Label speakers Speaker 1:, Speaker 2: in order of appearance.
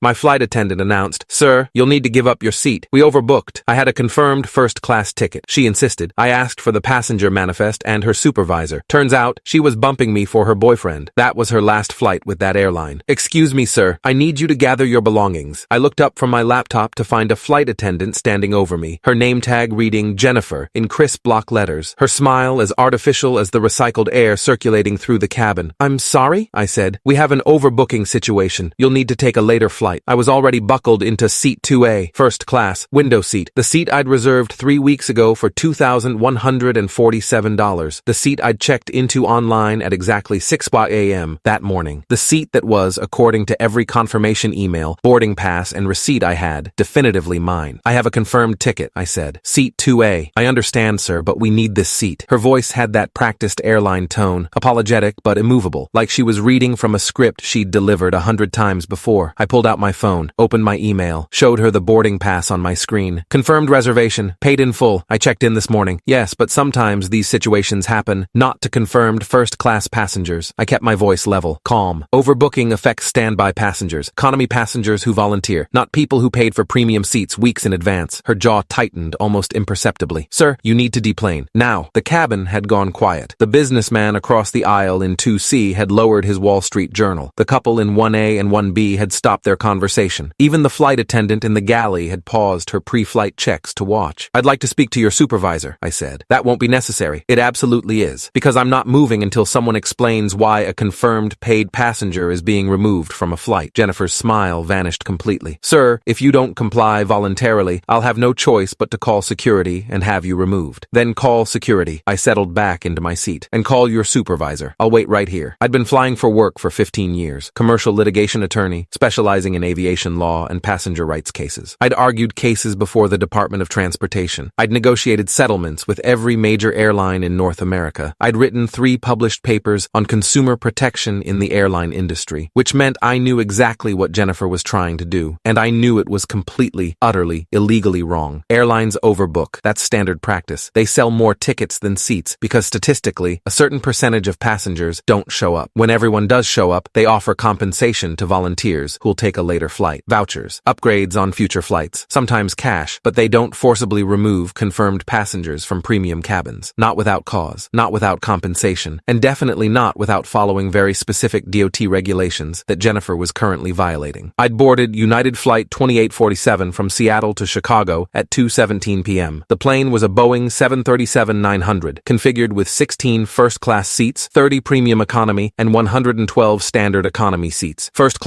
Speaker 1: My flight attendant announced, "Sir, you'll need to give up your seat. We overbooked. I had a confirmed first-class ticket." She insisted. I asked for the passenger manifest and her supervisor. Turns out, she was bumping me for her boyfriend. That was her last flight with that airline. "Excuse me, sir. I need you to gather your belongings." I looked up from my laptop to find a flight attendant standing over me, her name tag reading Jennifer in crisp block letters, her smile as artificial as the recycled air circulating through the cabin. "I'm sorry," I said. "We have an overbooking situation. You'll need to take a later flight." I was already buckled into seat 2A, first class, window seat, the seat I'd reserved 3 weeks ago for $2,147, the seat I'd checked into online at exactly 6 a.m. that morning, the seat that was, according to every confirmation email, boarding pass, and receipt I had, definitively mine. "I have a confirmed ticket," I said. "Seat 2A. I understand, sir, but we need this seat." Her voice had that practiced airline tone, apologetic but immovable, like she was reading from a script she'd delivered 100 times before. I pulled out my phone, opened my email, showed her the boarding pass on my screen. "Confirmed reservation, paid in full. I checked in this morning." "Yes, but sometimes these situations happen, not to confirmed first-class passengers." I kept my voice level, calm. "Overbooking affects standby passengers, economy passengers who volunteer, not people who paid for premium seats weeks in advance." Her jaw tightened almost imperceptibly. "Sir, you need to deplane. Now." The cabin had gone quiet. The businessman across the aisle in 2C had lowered his Wall Street Journal. The couple in 1A and 1B had stopped their conversation. Even the flight attendant in the galley had paused her pre-flight checks to watch. "I'd like to speak to your supervisor," I said. "That won't be necessary." "It absolutely is. Because I'm not moving until someone explains why a confirmed paid passenger is being removed from a flight." Jennifer's smile vanished completely. "Sir, if you don't comply voluntarily, I'll have no choice but to call security and have you removed." "Then call security." I settled back into my seat. "And call your supervisor. I'll wait right here." I'd been flying for work for 15 years. Commercial litigation attorney, specializing in aviation law and passenger rights cases. I'd argued cases before the Department of Transportation. I'd negotiated settlements with every major airline in North America. I'd written 3 published papers on consumer protection in the airline industry, which meant I knew exactly what Jennifer was trying to do, and I knew it was completely, utterly, illegally wrong. Airlines overbook. That's standard practice. They sell more tickets than seats because statistically, a certain percentage of passengers don't show up. When everyone does show up, they offer compensation to volunteers who'll take a later flight. Vouchers, upgrades on future flights, sometimes cash, but they don't forcibly remove confirmed passengers from premium cabins. Not without cause, not without compensation, and definitely not without following very specific DOT regulations that Jennifer was currently violating. I'd boarded United Flight 2847 from Seattle to Chicago at 2:17 p.m. The plane was a Boeing 737-900, configured with 16 first-class seats, 30 premium economy, and 112 standard economy seats. First